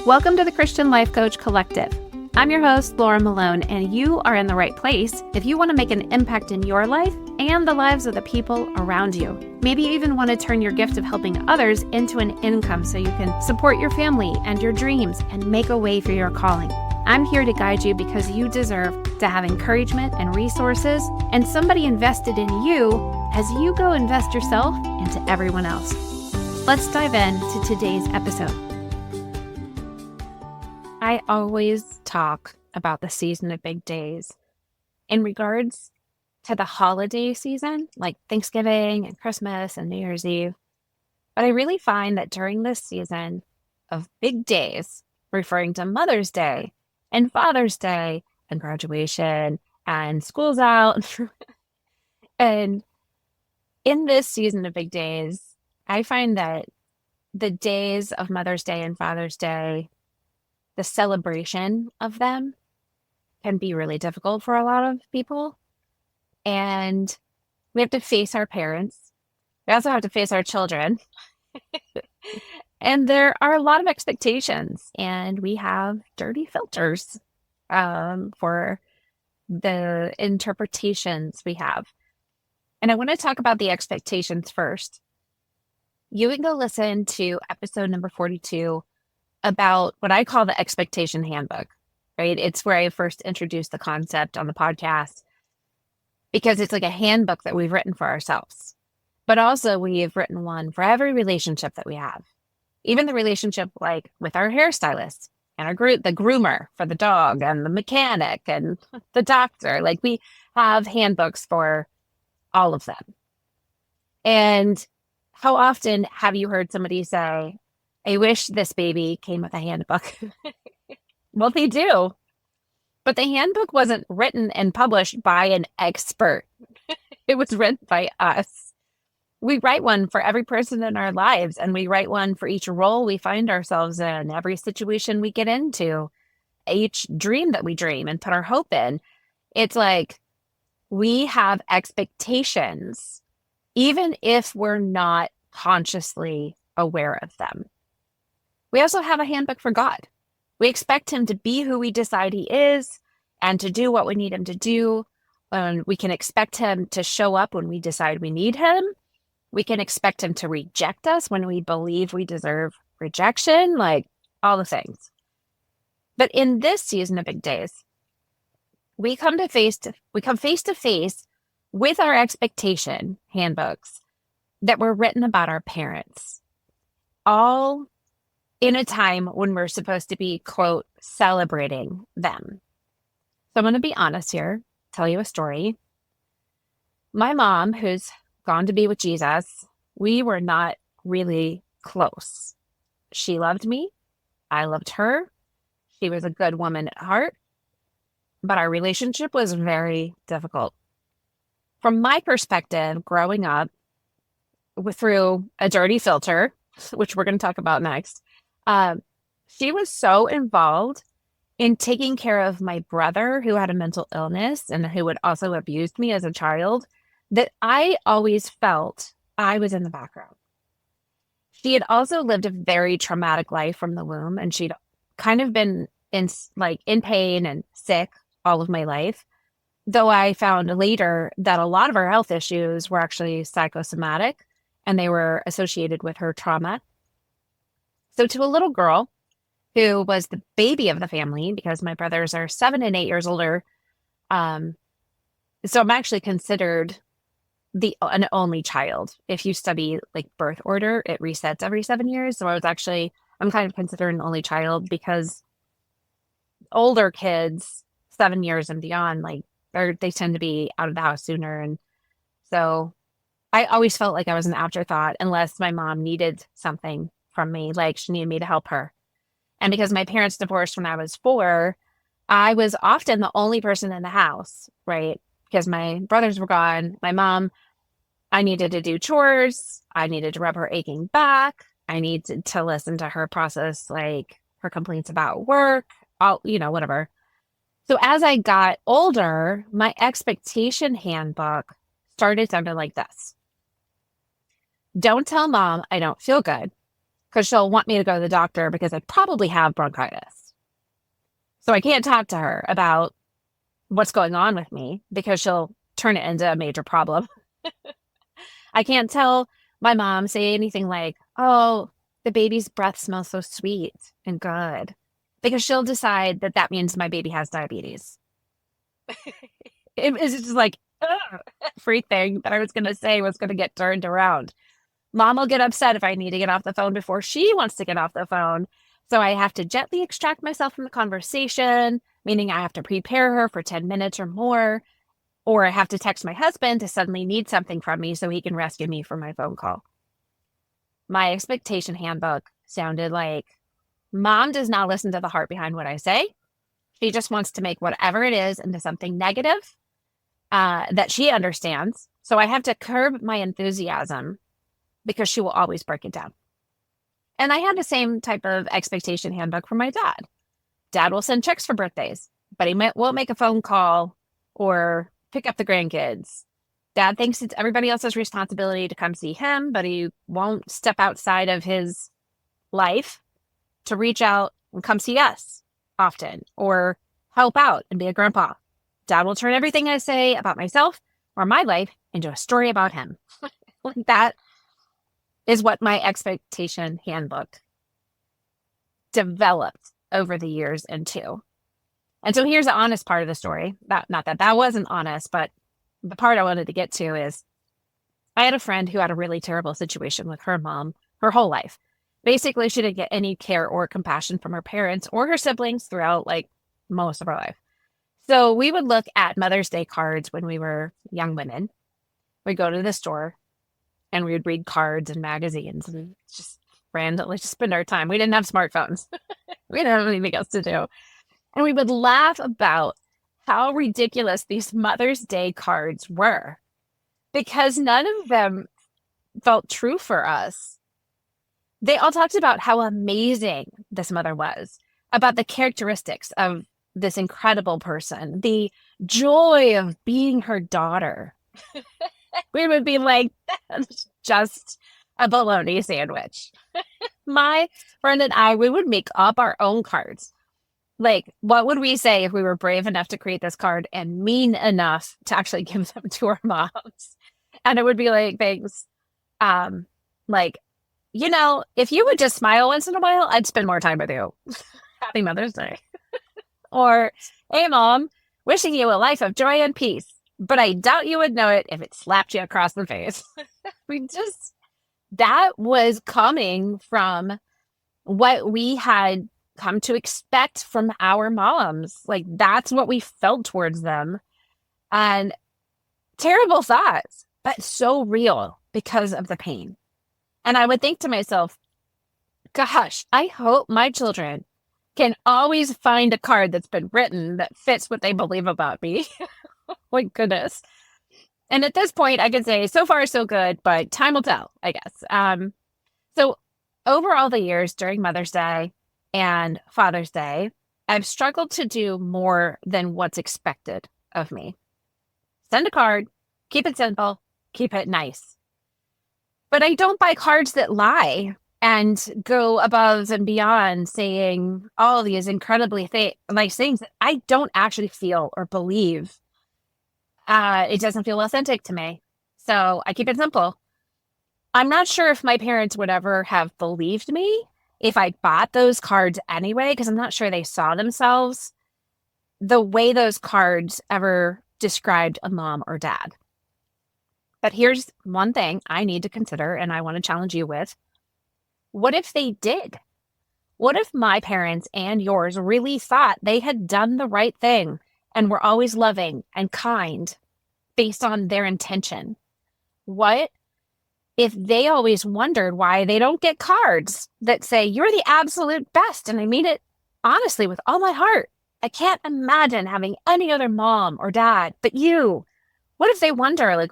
Welcome to the Christian Life Coach Collective. I'm your host, Laura Malone, and you are in the right place if you want to make an impact in your life and the lives of the people around you. Maybe you even want to turn your gift of helping others into an income so you can support your family and your dreams and make a way for your calling. I'm here to guide you because you deserve to have encouragement and resources and somebody invested in you as you go invest yourself into everyone else. Let's dive into today's episode. I always talk about the season of big days in regards to the holiday season, like Thanksgiving and Christmas and New Year's Eve. But I really find that during this season of big days, referring to Mother's Day and Father's Day and graduation and school's out, and in this season of big days, I find that the days of Mother's Day and Father's Day, the celebration of them can be really difficult for a lot of people. And we have to face our parents. We also have to face our children. And there are a lot of expectations, and we have dirty filters for the interpretations we have. And I want to talk about the expectations first. You can go listen to episode number 42 about what I call the expectation handbook, right? It's where I first introduced the concept on the podcast because it's like a handbook that we've written for ourselves. But also we've written one for every relationship that we have. Even the relationship like with our hairstylist and the groomer for the dog and the mechanic and the doctor. Like we have handbooks for all of them. And how often have you heard somebody say, I wish this baby came with a handbook? Well, they do. But the handbook wasn't written and published by an expert. It was written by us. We write one for every person in our lives, and we write one for each role we find ourselves in, every situation we get into, each dream that we dream and put our hope in. It's like we have expectations, even if we're not consciously aware of them. We also have a handbook for God. We expect him to be who we decide he is and to do what we need him to do. And we can expect him to show up when we decide we need him. We can expect him to reject us when we believe we deserve rejection, like all the things. But in this season of big days, we come face to face with our expectation handbooks that were written about our parents, all in a time when we're supposed to be, quote, celebrating them. So I'm going to be honest here, tell you a story. My mom, who's gone to be with Jesus, we were not really close. She loved me. I loved her. She was a good woman at heart. But our relationship was very difficult. From my perspective, growing up through a dirty filter, which we're going to talk about next, she was so involved in taking care of my brother who had a mental illness and who had also abused me as a child that I always felt I was in the background. She had also lived a very traumatic life from the womb, and she'd kind of been in pain and sick all of my life. Though I found later that a lot of her health issues were actually psychosomatic and they were associated with her trauma. So to a little girl who was the baby of the family, because my brothers are 7 and 8 years older, so I'm actually considered an only child. If you study like birth order, it resets every 7 years. So I'm kind of considered an only child because older kids, 7 years and beyond, like they tend to be out of the house sooner. And so I always felt like I was an afterthought unless my mom needed something from me, like she needed me to help her. And because my parents divorced when I was 4, I was often the only person in the house, right? Because my brothers were gone. My mom, I needed to do chores. I needed to rub her aching back. I needed to listen to her process, like her complaints about work, whatever. So as I got older, my expectation handbook started sounding like this. Don't tell mom I don't feel good, because she'll want me to go to the doctor because I probably have bronchitis. So I can't talk to her about what's going on with me because she'll turn it into a major problem. I can't tell my mom, say anything like, oh, the baby's breath smells so sweet and good, because she'll decide that that means my baby has diabetes. It was just like, ugh, everything that I was going to say was going to get turned around. Mom will get upset if I need to get off the phone before she wants to get off the phone. So I have to gently extract myself from the conversation, meaning I have to prepare her for 10 minutes or more, or I have to text my husband to suddenly need something from me so he can rescue me from my phone call. My expectation handbook sounded like, Mom does not listen to the heart behind what I say. She just wants to make whatever it is into something negative that she understands. So I have to curb my enthusiasm because she will always break it down. And I had the same type of expectation handbook for my dad. Dad will send checks for birthdays, but he won't make a phone call or pick up the grandkids. Dad thinks it's everybody else's responsibility to come see him, but he won't step outside of his life to reach out and come see us often or help out and be a grandpa. Dad will turn everything I say about myself or my life into a story about him. Like that is what my expectation handbook developed over the years into. And so here's the honest part of the story. Not that that wasn't honest, but the part I wanted to get to is I had a friend who had a really terrible situation with her mom her whole life. Basically, she didn't get any care or compassion from her parents or her siblings throughout like most of her life. So we would look at Mother's Day cards when we were young women. We'd go to the store and we would read cards and magazines and just randomly just spend our time. We didn't have smartphones. We didn't have anything else to do. And we would laugh about how ridiculous these Mother's Day cards were because none of them felt true for us. They all talked about how amazing this mother was, about the characteristics of this incredible person, the joy of being her daughter. We would be like, that's just a bologna sandwich. My friend and I, we would make up our own cards. Like, what would we say if we were brave enough to create this card and mean enough to actually give them to our moms? And it would be like things like, you know, if you would just smile once in a while, I'd spend more time with you. Happy Mother's Day. Or, hey, Mom, wishing you a life of joy and peace, but I doubt you would know it if it slapped you across the face. That was coming from what we had come to expect from our moms. Like, that's what we felt towards them. And terrible thoughts, but so real because of the pain. And I would think to myself, gosh, I hope my children can always find a card that's been written that fits what they believe about me. My goodness. And at this point, I could say, so far, so good, but time will tell, I guess. So over all the years during Mother's Day and Father's Day, I've struggled to do more than what's expected of me. Send a card, keep it simple, keep it nice. But I don't buy cards that lie and go above and beyond saying all these incredibly nice things that I don't actually feel or believe. It doesn't feel authentic to me. So I keep it simple. I'm not sure if my parents would ever have believed me if I bought those cards anyway, because I'm not sure they saw themselves the way those cards ever described a mom or dad. But here's one thing I need to consider, and I want to challenge you with. What if they did? What if my parents and yours really thought they had done the right thing and were always loving and kind based on their intention? What if they always wondered why they don't get cards that say, you're the absolute best, and I mean it honestly with all my heart? I can't imagine having any other mom or dad but you. What if they wonder, like,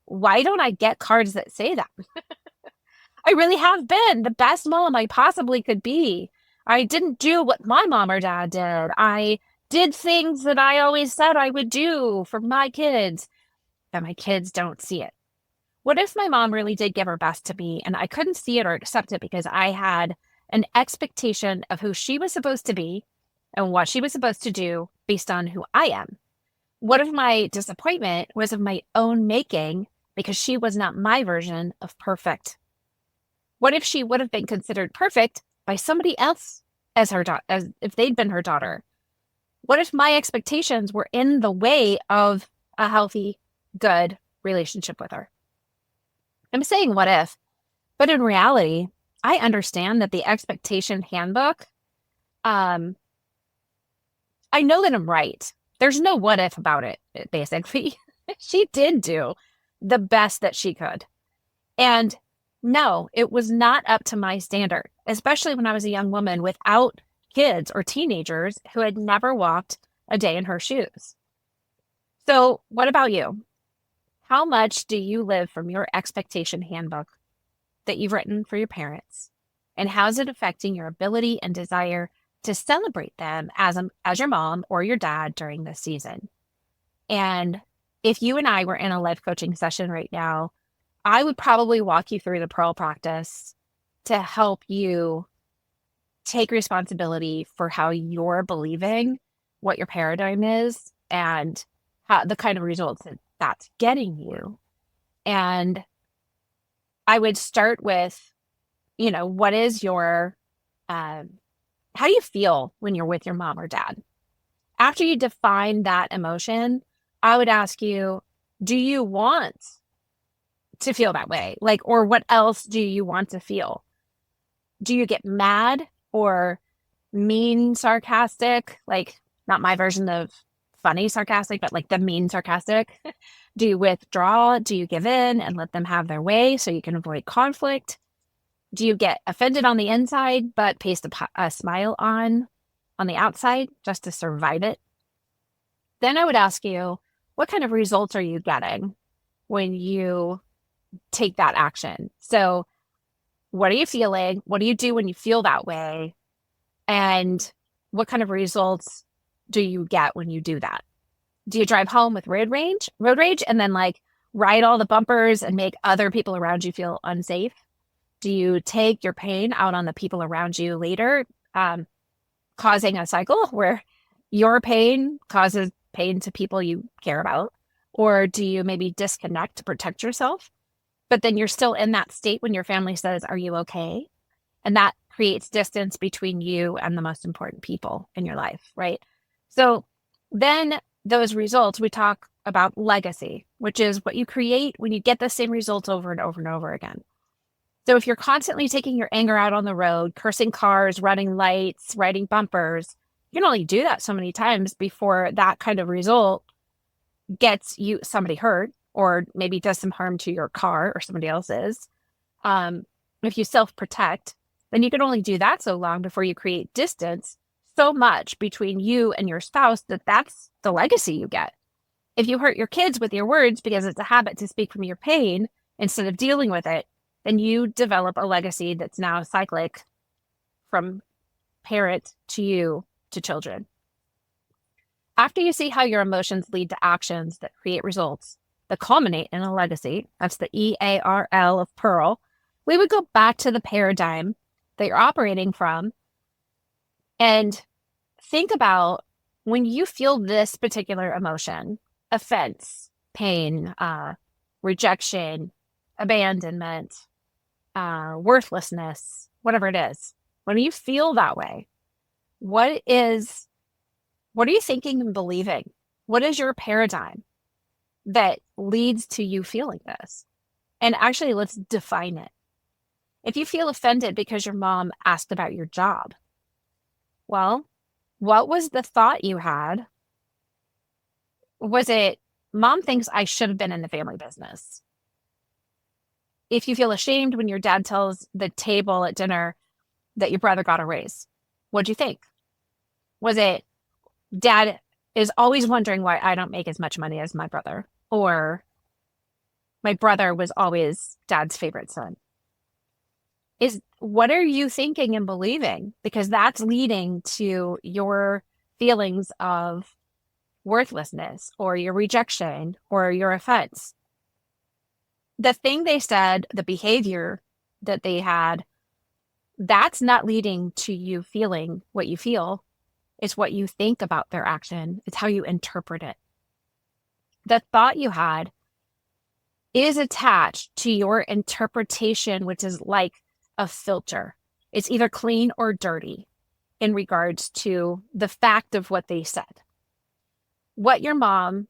why don't I get cards that say that? I really have been the best mom I possibly could be. I didn't do what my mom or dad did. I did things that I always said I would do for my kids, but my kids don't see it. What if my mom really did give her best to me and I couldn't see it or accept it because I had an expectation of who she was supposed to be and what she was supposed to do based on who I am? What if my disappointment was of my own making because she was not my version of perfect? What if she would have been considered perfect by somebody else as her as if they'd been her daughter? What if my expectations were in the way of a healthy, good relationship with her? I'm saying what if, but in reality, I understand that the expectation handbook, um, I know that I'm right. There's no what if about it, basically. She did do the best that she could. And no, it was not up to my standard, especially when I was a young woman without kids or teenagers who had never walked a day in her shoes. So, what about you? How much do you live from your expectation handbook that you've written for your parents? And how is it affecting your ability and desire to celebrate them as your mom or your dad during this season? And if you and I were in a life coaching session right now, I would probably walk you through the Pearl practice to help you take responsibility for how you're believing, what your paradigm is, and how the kind of results that that's getting you. And I would start with, what is your, how do you feel when you're with your mom or dad? After you define that emotion, I would ask you, do you want to feel that way? Like, or what else do you want to feel? Do you get mad or mean sarcastic? Like, not my version of funny sarcastic, but like the mean sarcastic. Do you withdraw? Do you give in and let them have their way so you can avoid conflict? Do you get offended on the inside but paste a smile on the outside just to survive it? Then I would ask you, what kind of results are you getting when you take that action? So, what are you feeling? What do you do when you feel that way? And what kind of results do you get when you do that? Do you drive home with road rage, and then like ride all the bumpers and make other people around you feel unsafe? Do you take your pain out on the people around you later, causing a cycle where your pain causes pain to people you care about? Or do you maybe disconnect to protect yourself? But then you're still in that state when your family says, "Are you okay?" And that creates distance between you and the most important people in your life, right? So then those results, we talk about legacy, which is what you create when you get the same results over and over and over again. So if you're constantly taking your anger out on the road, cursing cars, running lights, riding bumpers, you can only do that so many times before that kind of result gets you somebody hurt or maybe does some harm to your car or somebody else's. If you self-protect, then you can only do that so long before you create distance so much between you and your spouse that that's the legacy you get. If you hurt your kids with your words because it's a habit to speak from your pain instead of dealing with it, then you develop a legacy that's now cyclic from parent to you to children. After you see how your emotions lead to actions that create results that culminate in a legacy, that's the EARL of Pearl, we would go back to the paradigm that you're operating from and think about when you feel this particular emotion, offense, pain, rejection, abandonment, worthlessness, whatever it is. When you feel that way, what are you thinking and believing? What is your paradigm that leads to you feeling this? And actually, let's define it. If you feel offended because your mom asked about your job, well, what was the thought you had? Was it, mom thinks I should have been in the family business? If you feel ashamed when your dad tells the table at dinner that your brother got a raise, what'd you think? Was it, dad is always wondering why I don't make as much money as my brother? Or my brother was always dad's favorite son? What are you thinking and believing? Because that's leading to your feelings of worthlessness or your rejection or your offense. The thing they said, the behavior that they had, that's not leading to you feeling what you feel. It's what you think about their action. It's how you interpret it. The thought you had is attached to your interpretation, which is like a filter. It's either clean or dirty in regards to the fact of what they said. What your mom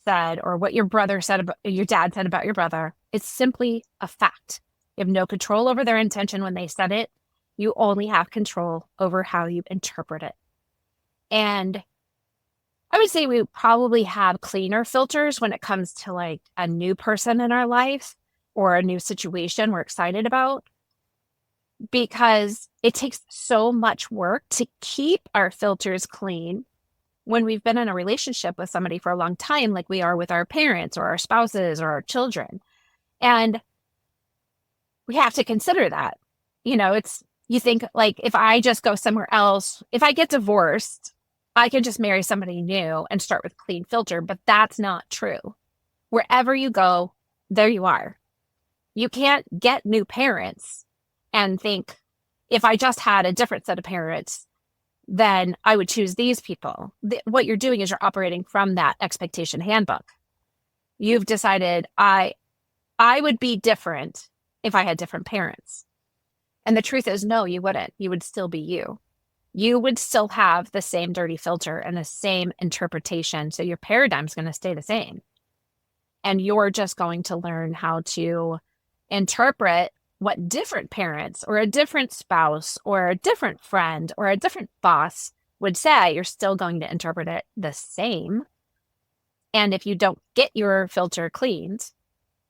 said or what your brother said about your dad said about your brother, it's simply a fact. You have no control over their intention when they said it. You only have control over how you interpret it. And I would say we probably have cleaner filters when it comes to like a new person in our life or a new situation we're excited about, because it takes so much work to keep our filters clean when we've been in a relationship with somebody for a long time, like we are with our parents or our spouses or our children. And we have to consider that. You think like if I just go somewhere else, if I get divorced, I can just marry somebody new and start with clean filter, but that's not true. Wherever you go, there you are. You can't get new parents and think, if I just had a different set of parents, then I would choose these people. What you're doing is you're operating from that expectation handbook. You've decided I would be different if I had different parents. And the truth is, no, you wouldn't. You would still be you. You would still have the same dirty filter and the same interpretation. So your paradigm's going to stay the same. And you're just going to learn how to interpret what different parents or a different spouse or a different friend or a different boss would say. You're still going to interpret it the same. And if you don't get your filter cleaned,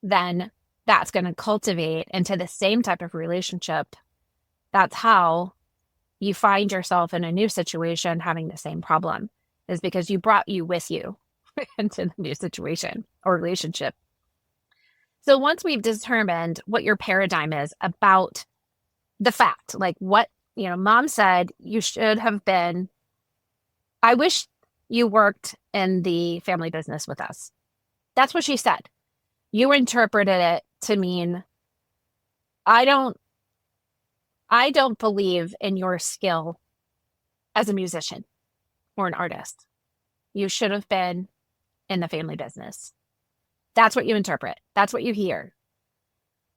then that's going to cultivate into the same type of relationship. That's how you find yourself in a new situation having the same problem, is because you brought you with you into the new situation or relationship. So once we've determined what your paradigm is about the fact, like what, mom said you should have been, I wish you worked in the family business with us. That's what she said. You interpreted it to mean, I don't believe in your skill as a musician or an artist. You should have been in the family business. That's what you interpret. That's what you hear.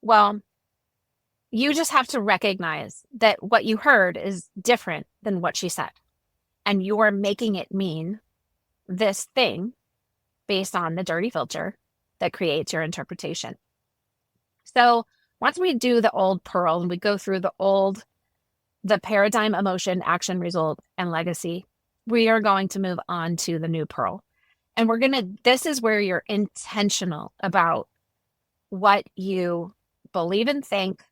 Well, you just have to recognize that what you heard is different than what she said. And you're making it mean this thing based on the dirty filter that creates your interpretation. So once we do the old pearl and we go through the paradigm, emotion, action, result, and legacy, we are going to move on to the new pearl. And this is where you're intentional about what you believe and think,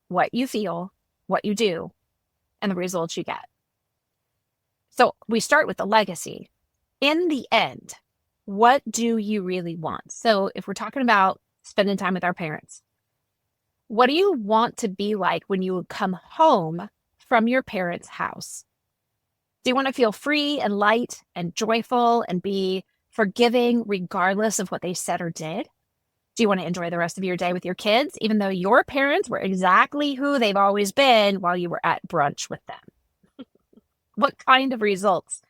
what you feel, what you do, and the results you get. So we start with the legacy. In the end, what do you really want? So if we're talking about spending time with our parents, what do you want to be like when you come home from your parents' house? Do you want to feel free and light and joyful and be forgiving regardless of what they said or did? Do you want to enjoy the rest of your day with your kids, even though your parents were exactly who they've always been while you were at brunch with them? What kind of results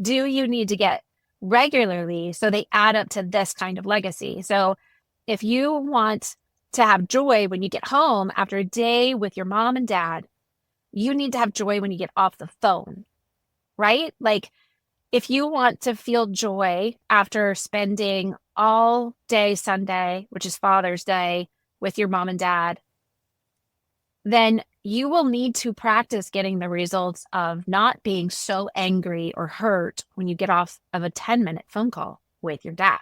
do you need to get regularly so they add up to this kind of legacy? So if you want to have joy when you get home after a day with your mom and dad, you need to have joy when you get off the phone, right? Like if you want to feel joy after spending all day Sunday, which is Father's Day, with your mom and dad, then you will need to practice getting the results of not being so angry or hurt when you get off of a 10-minute phone call with your dad.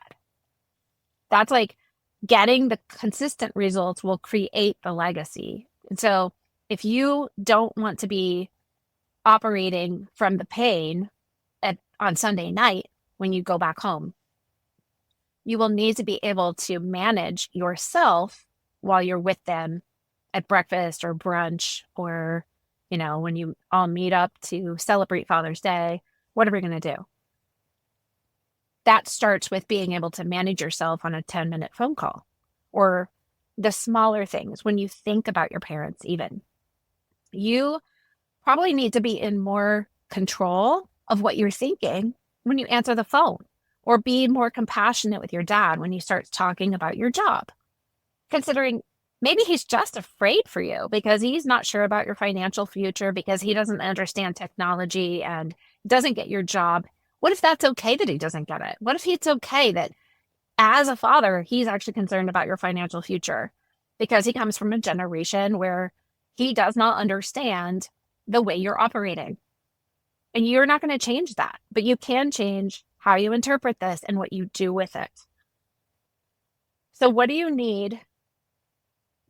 That's like getting the consistent results will create the legacy. And so if you don't want to be operating from the pain on Sunday night when you go back home, you will need to be able to manage yourself while you're with them at breakfast or brunch or, when you all meet up to celebrate Father's Day, whatever you're going to do. That starts with being able to manage yourself on a 10-minute phone call or the smaller things, when you think about your parents even, you probably need to be in more control of what you're thinking when you answer the phone, or be more compassionate with your dad when he starts talking about your job, considering maybe he's just afraid for you because he's not sure about your financial future, because he doesn't understand technology and doesn't get your job. What if that's okay that he doesn't get it? What if it's okay that as a father, he's actually concerned about your financial future because he comes from a generation where he does not understand the way you're operating? And you're not going to change that, but you can change how you interpret this and what you do with it. So, what do you need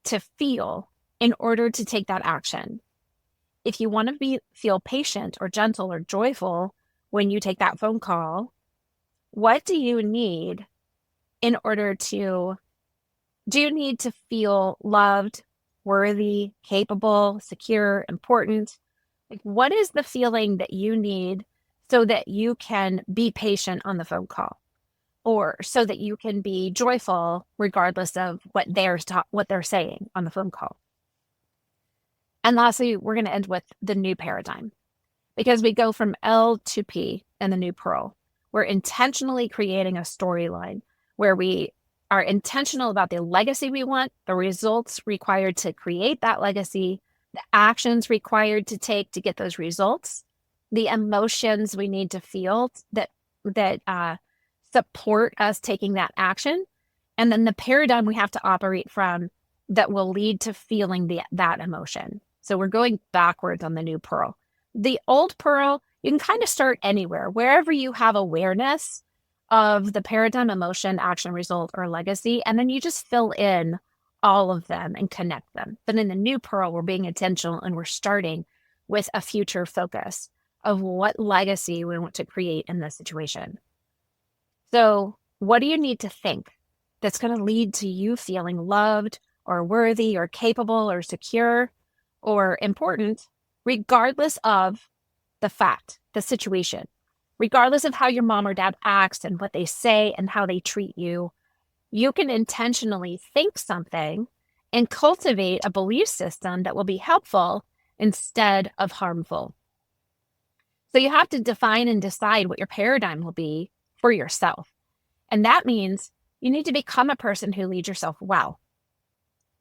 to feel in order to take that action? If you want to feel patient or gentle or joyful when you take that phone call, what do you need in order to, do you need to feel loved, worthy, capable, secure, important? Like, what is the feeling that you need so that you can be patient on the phone call, or so that you can be joyful regardless of what they're saying on the phone call? And lastly, we're going to end with the new paradigm, because we go from L to P in the new pearl. We're intentionally creating a storyline where we are intentional about the legacy we want, the results required to create that legacy, the actions required to take to get those results, the emotions we need to feel that support us taking that action, and then the paradigm we have to operate from that will lead to feeling that emotion. So we're going backwards on the new pearl. The old pearl, you can kind of start anywhere, wherever you have awareness of the paradigm, emotion, action, result, or legacy, and then you just fill in all of them and connect them. But in the new pearl, we're being intentional, and we're starting with a future focus of what legacy we want to create in this situation. So what do you need to think that's going to lead to you feeling loved or worthy or capable or secure or important, regardless of the fact, the situation, regardless of how your mom or dad acts and what they say and how they treat you? You can intentionally think something and cultivate a belief system that will be helpful instead of harmful. So you have to define and decide what your paradigm will be for yourself. And that means you need to become a person who leads yourself well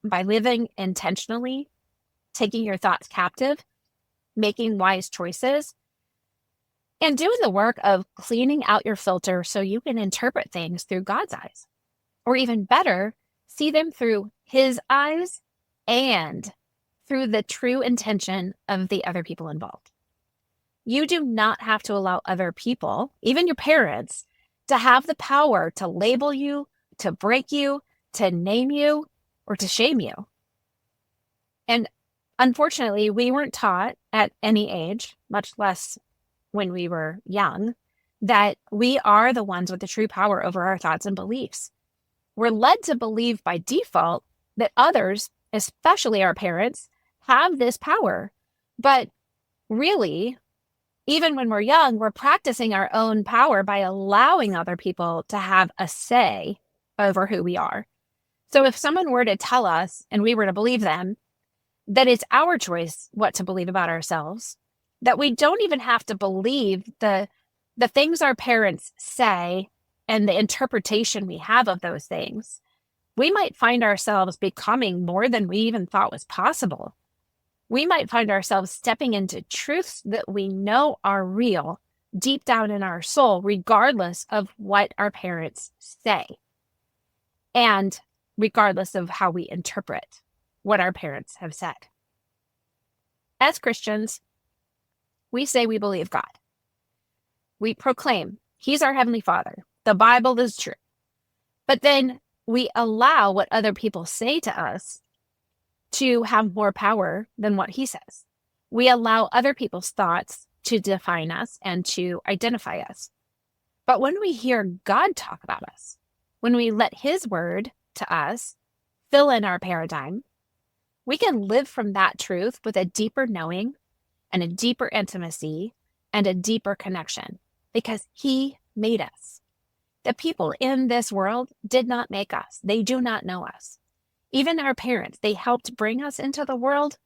by living intentionally, taking your thoughts captive, making wise choices, and doing the work of cleaning out your filter so you can interpret things through God's eyes. Or even better, see them through His eyes and through the true intention of the other people involved. You do not have to allow other people, even your parents, to have the power to label you, to break you, to name you, or to shame you. And unfortunately, we weren't taught at any age, much less when we were young, that we are the ones with the true power over our thoughts and beliefs. We're led to believe by default that others, especially our parents, have this power. But really, even when we're young, we're practicing our own power by allowing other people to have a say over who we are. So if someone were to tell us, and we were to believe them, that it's our choice what to believe about ourselves, that we don't even have to believe the things our parents say and the interpretation we have of those things, we might find ourselves becoming more than we even thought was possible. We might find ourselves stepping into truths that we know are real deep down in our soul, regardless of what our parents say, and regardless of how we interpret what our parents have said. As Christians, we say we believe God. We proclaim He's our Heavenly Father. The Bible is true. But then we allow what other people say to us to have more power than what He says. We allow other people's thoughts to define us and to identify us. But when we hear God talk about us, when we let His word to us fill in our paradigm, we can live from that truth with a deeper knowing and a deeper intimacy and a deeper connection, because He made us. The people in this world did not make us. They do not know us. Even our parents, they helped bring us into the world,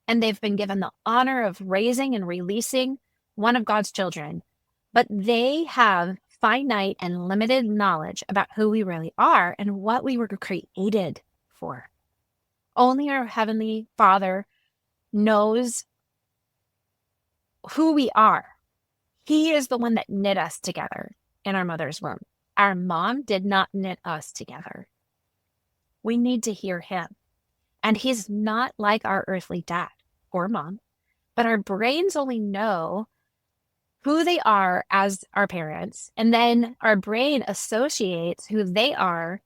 and they've been given the honor of raising and releasing one of God's children. But they have finite and limited knowledge about who we really are and what we were created for. Only our Heavenly Father knows who we are. He is the one that knit us together in our mother's womb. Our mom did not knit us together. We need to hear him. And he's not like our earthly dad or mom, but our brains only know who they are as our parents. And then our brain associates who they are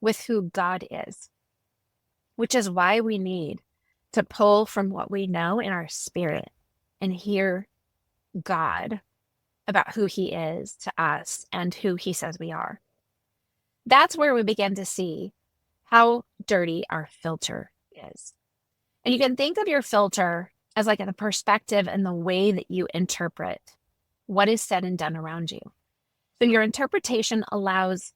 with who God is, which is why we need to pull from what we know in our spirit and hear God about who he is to us and who he says we are. That's where we begin to see how dirty our filter is. And you can think of your filter as like the perspective and the way that you interpret what is said and done around you. So your interpretation allows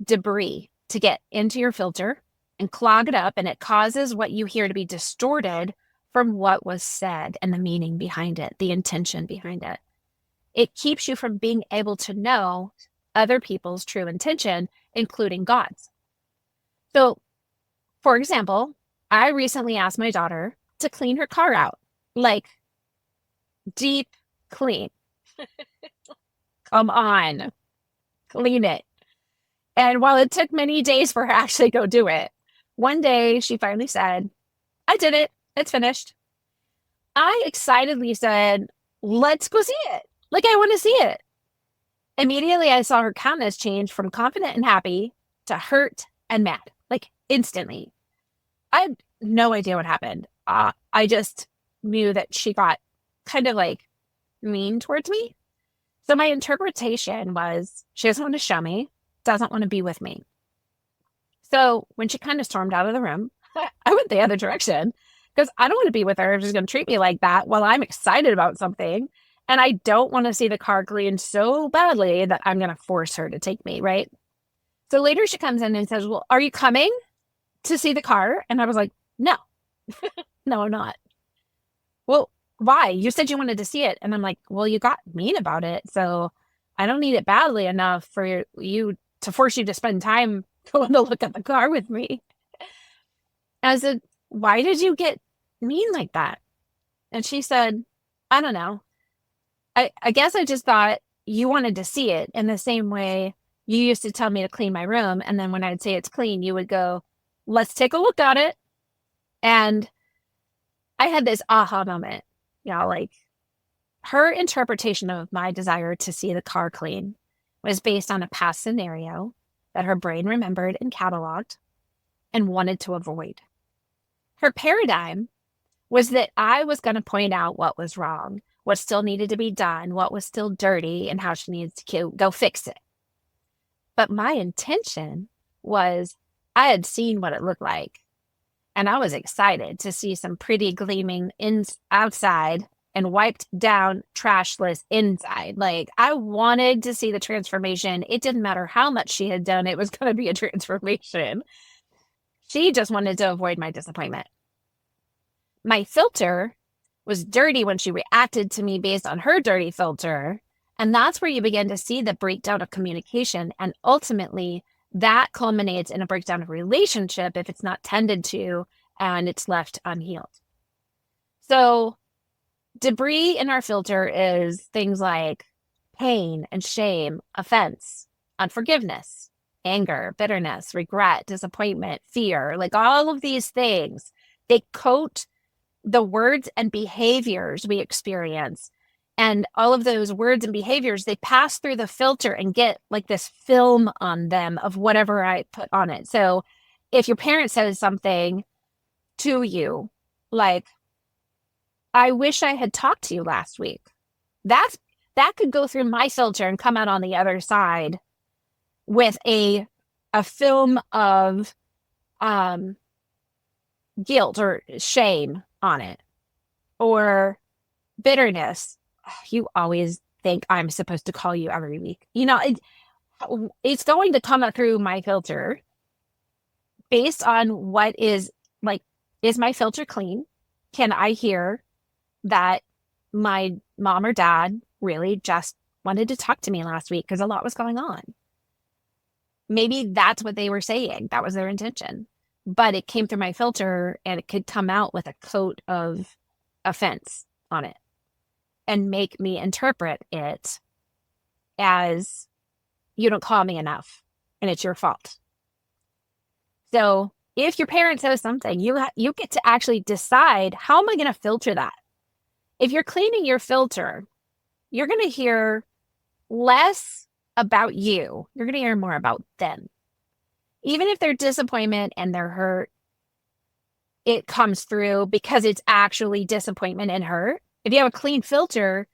debris to get into your filter and clog it up, and it causes what you hear to be distorted from what was said and the meaning behind it, the intention behind it. It keeps you from being able to know other people's true intention, including God's. So, for example, I recently asked my daughter to clean her car out, like deep clean. Come on, clean it. And while it took many days for her to actually go do it, one day she finally said, I did it. It's finished. I excitedly said, let's go see it. Like, I want to see it. Immediately, I saw her countenance change from confident and happy to hurt and mad, like instantly. I had no idea what happened. I just knew that she got kind of like mean towards me. So my interpretation was she doesn't want to show me, doesn't want to be with me. So when she kind of stormed out of the room, I went the other direction because I don't want to be with her if she's going to treat me like that while I'm excited about something. And I don't want to see the car cleaned so badly that I'm going to force her to take me, right? So later she comes in and says, well, are you coming to see the car? And I was like, no, no, I'm not. Well, why? You said you wanted to see it. And I'm like, well, you got mean about it. So I don't need it badly enough for you to force you to spend time going to look at the car with me. I said, why did you get mean like that? And she said, I don't know. I guess I just thought you wanted to see it in the same way you used to tell me to clean my room. And then when I'd say it's clean, you would go, let's take a look at it. And I had this aha moment, like her interpretation of my desire to see the car clean was based on a past scenario that her brain remembered and cataloged and wanted to avoid. Her paradigm was that I was going to point out what was wrong, what still needed to be done, what was still dirty, and how she needs to go fix it. But my intention was I had seen what it looked like, and I was excited to see some pretty gleaming outside and wiped down trashless inside. Like, I wanted to see the transformation. It didn't matter how much she had done, it was going to be a transformation. She just wanted to avoid my disappointment. My filter was dirty when she reacted to me based on her dirty filter. And that's where you begin to see the breakdown of communication. And ultimately, that culminates in a breakdown of relationship if it's not tended to and it's left unhealed. So debris in our filter is things like pain and shame, offense, unforgiveness, anger, bitterness, regret, disappointment, fear, like all of these things. They coat the words and behaviors we experience. And all of those words and behaviors, they pass through the filter and get like this film on them of whatever I put on it. So if your parent says something to you, like, I wish I had talked to you last week, that could go through my filter and come out on the other side with a film of guilt or shame on it, or bitterness. You always think I'm supposed to call you every week. It's going to come through my filter based on what is like, is my filter clean? Can I hear that my mom or dad really just wanted to talk to me last week because a lot was going on? Maybe that's what they were saying. That was their intention. But it came through my filter and it could come out with a coat of offense on it and make me interpret it as you don't call me enough and it's your fault. So if your parent says something, you get to actually decide, how am I going to filter that? If you're cleaning your filter, you're going to hear less about you. You're going to hear more about them. Even if their disappointment and their hurt, it comes through because it's actually disappointment and hurt. If you have a clean filter,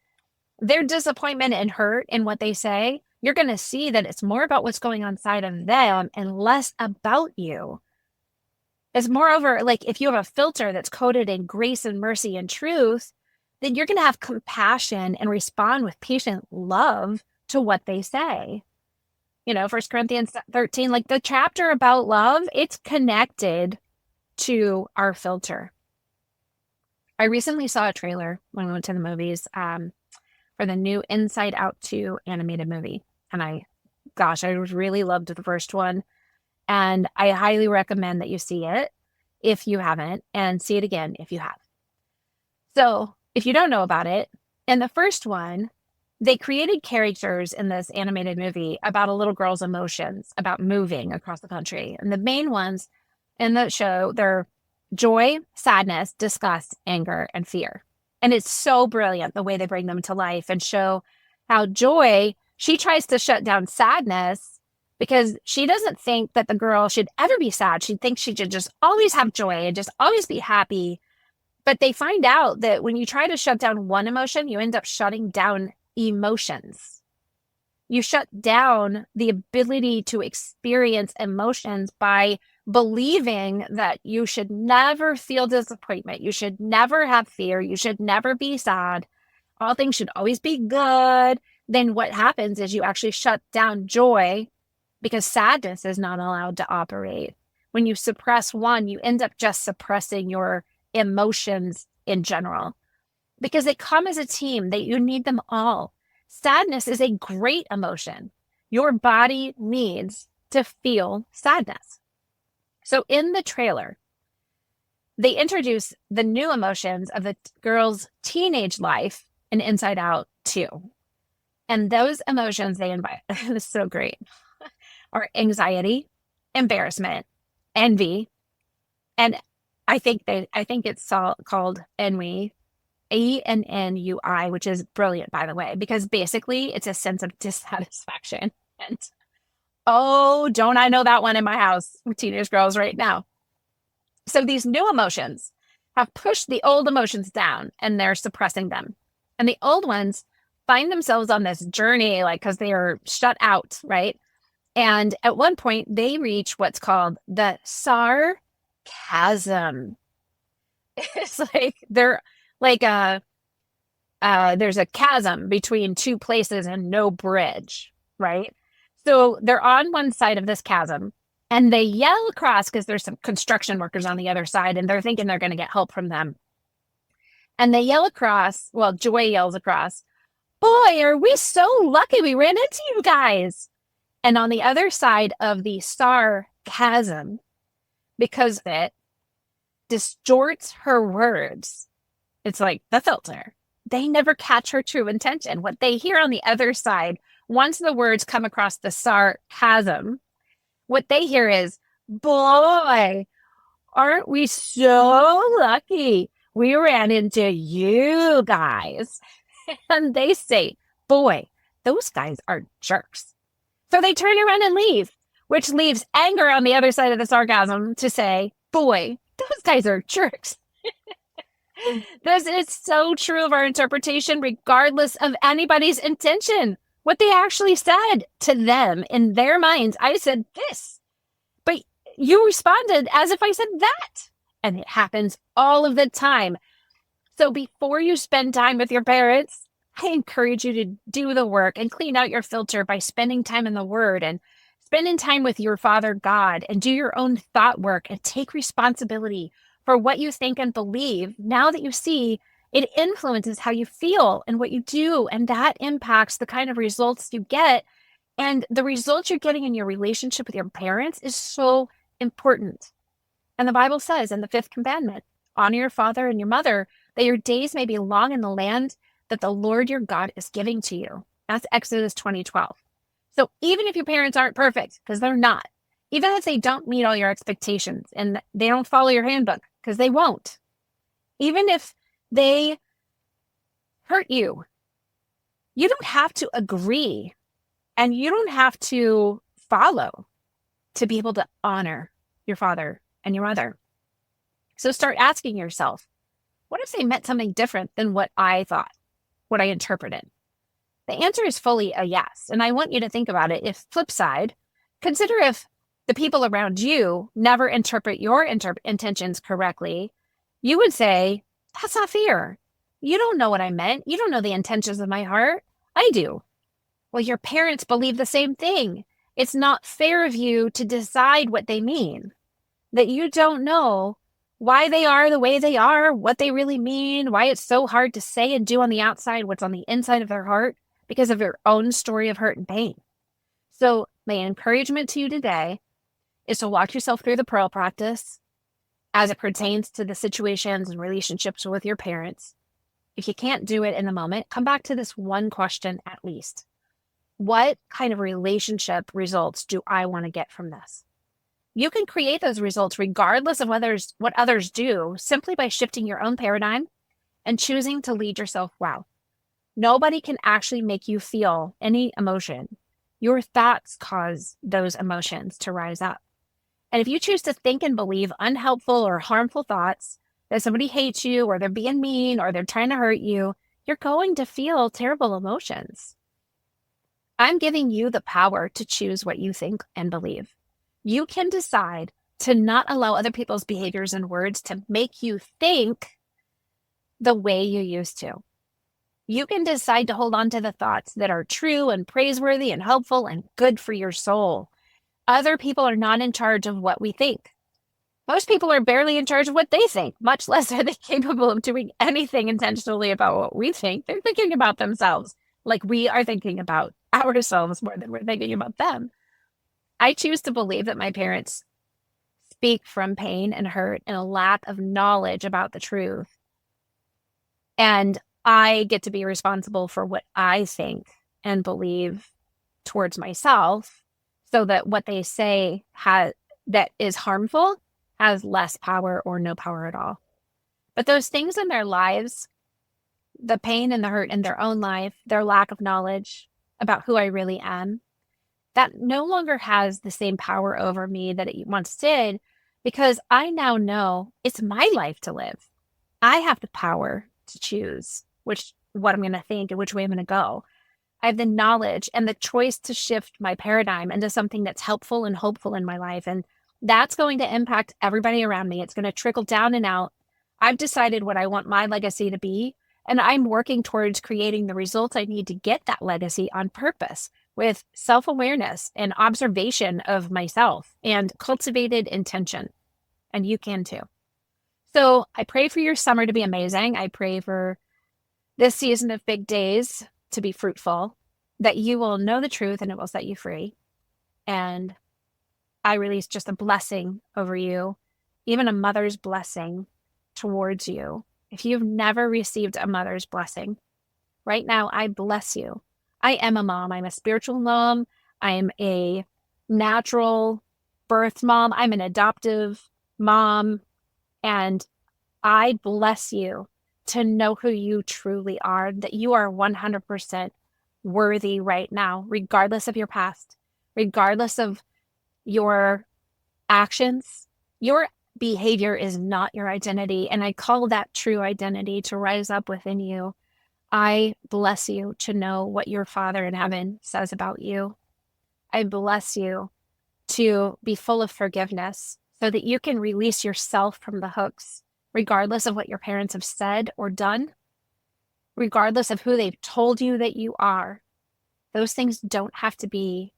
their disappointment and hurt in what they say, you're going to see that it's more about what's going on inside of them and less about you. It's moreover, like if you have a filter that's coated in grace and mercy and truth, then you're going to have compassion and respond with patient love to what they say. You know, 1 Corinthians 13, like the chapter about love, it's connected to our filter. I recently saw a trailer when we went to the movies for the new Inside Out 2 animated movie. And I really loved the first one. And I highly recommend that you see it if you haven't, and see it again if you have. So if you don't know about it, in the first one, they created characters in this animated movie about a little girl's emotions, about moving across the country. And the main ones in the show, they're joy, sadness, disgust, anger, and fear. And it's so brilliant the way they bring them to life and show how joy, she tries to shut down sadness because she doesn't think that the girl should ever be sad. She thinks she should just always have joy and just always be happy. But they find out that when you try to shut down one emotion, you end up shutting down emotions. You shut down the ability to experience emotions by believing that you should never feel disappointment. You should never have fear. You should never be sad. All things should always be good. Then what happens is you actually shut down joy because sadness is not allowed to operate. When you suppress one, you end up just suppressing your emotions in general because they come as a team, that you need them all. Sadness is a great emotion. Your body needs to feel sadness. So in the trailer, they introduce the new emotions of the girl's teenage life in Inside Out 2. And those emotions they invite, this is so great, are anxiety, embarrassment, envy, and I think it's called ennui, ENNUI, which is brilliant, by the way, because basically it's a sense of dissatisfaction. And oh, don't I know that one in my house with teenage girls right now. So these new emotions have pushed the old emotions down and they're suppressing them. And the old ones find themselves on this journey, like, because they are shut out, right? And at one point, they reach what's called the sarcasm. It's like they're like there's a chasm between two places and no bridge, right? So they're on one side of this chasm and they yell across because there's some construction workers on the other side and they're thinking they're going to get help from them. And they yell across, well, Joy yells across, "Boy, are we so lucky we ran into you guys." And on the other side of the sarcasm, because it distorts her words, it's like the filter. They never catch her true intention. What they hear on the other side, once the words come across the sarcasm, what they hear is, "Boy, aren't we so lucky we ran into you guys." And they say, "Boy, those guys are jerks." So they turn around and leave, which leaves anger on the other side of the sarcasm to say, "Boy, those guys are jerks." This is so true of our interpretation, regardless of anybody's intention. What they actually said to them in their minds, I said this, but you responded as if I said that. And it happens all of the time. So before you spend time with your parents, I encourage you to do the work and clean out your filter by spending time in the Word and spending time with your Father God and do your own thought work and take responsibility for what you think and believe, now that you see it influences how you feel and what you do, and that impacts the kind of results you get. And the results you're getting in your relationship with your parents is so important. And the Bible says in the fifth commandment, honor your father and your mother, that your days may be long in the land that the Lord your God is giving to you. That's Exodus 20:12. So even if your parents aren't perfect, because they're not, even if they don't meet all your expectations and they don't follow your handbook, because they won't, even if they hurt you, you don't have to agree and you don't have to follow to be able to honor your father and your mother. So start asking yourself, what if they meant something different than what I thought, what I interpreted? The answer is fully a yes. And I want you to think about it. If flip side, consider if the people around you never interpret your intentions correctly, you would say, that's not fair. You don't know what I meant. You don't know the intentions of my heart. I do. Well, your parents believe the same thing. It's not fair of you to decide what they mean, that you don't know why they are the way they are, what they really mean, why it's so hard to say and do on the outside what's on the inside of their heart because of your own story of hurt and pain. So my encouragement to you today is to walk yourself through the pearl practice as it pertains to the situations and relationships with your parents. If you can't do it in the moment, come back to this one question at least. What kind of relationship results do I want to get from this? You can create those results regardless of what others do, simply by shifting your own paradigm and choosing to lead yourself well. Nobody can actually make you feel any emotion. Your thoughts cause those emotions to rise up. And if you choose to think and believe unhelpful or harmful thoughts, that somebody hates you or they're being mean or they're trying to hurt you, you're going to feel terrible emotions. I'm giving you the power to choose what you think and believe. You can decide to not allow other people's behaviors and words to make you think the way you used to. You can decide to hold on to the thoughts that are true and praiseworthy and helpful and good for your soul. Other people are not in charge of what we think. Most people are barely in charge of what they think, much less are they capable of doing anything intentionally about what we think. They're thinking about themselves like we are thinking about ourselves more than we're thinking about them. I choose to believe that my parents speak from pain and hurt and a lack of knowledge about the truth. And I get to be responsible for what I think and believe towards myself, so that what they say that is harmful has less power or no power at all. But those things in their lives, the pain and the hurt in their own life, their lack of knowledge about who I really am, that no longer has the same power over me that it once did, because I now know it's my life to live. I have the power to choose what I'm going to think and which way I'm going to go. I have the knowledge and the choice to shift my paradigm into something that's helpful and hopeful in my life. And that's going to impact everybody around me. It's going to trickle down and out. I've decided what I want my legacy to be, and I'm working towards creating the results I need to get that legacy on purpose, with self-awareness and observation of myself and cultivated intention. And you can too. So I pray for your summer to be amazing. I pray for this season of big days to be fruitful, that you will know the truth and it will set you free. And I release just a blessing over you, even a mother's blessing towards you. If you've never received a mother's blessing, right now, I bless you. I am a mom. I'm a spiritual mom. I'm a natural birth mom. I'm an adoptive mom. And I bless you to know who you truly are, that you are 100% worthy right now, regardless of your past, regardless of your actions. Your behavior is not your identity. And I call that true identity to rise up within you. I bless you to know what your Father in heaven says about you. I bless you to be full of forgiveness so that you can release yourself from the hooks, regardless of what your parents have said or done, regardless of who they've told you that you are. Those things don't have to be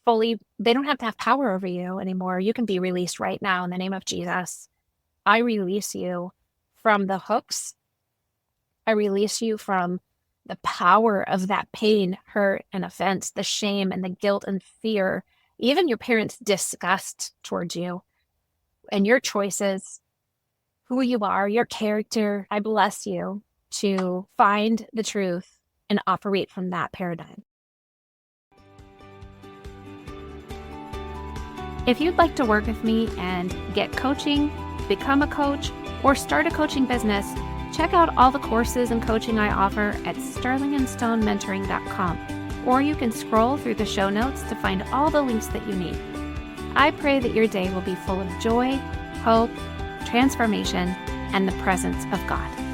they don't have to have power over you anymore. You can be released right now in the name of Jesus. I release you from the hooks. I release you from the power of that pain, hurt, and offense, the shame and the guilt and fear, even your parents' disgust towards you and your choices, who you are, your character. I bless you to find the truth and operate from that paradigm. If you'd like to work with me and get coaching, become a coach, or start a coaching business, check out all the courses and coaching I offer at sterlingandstonementoring.com, or you can scroll through the show notes to find all the links that you need. I pray that your day will be full of joy, hope, transformation, and the presence of God.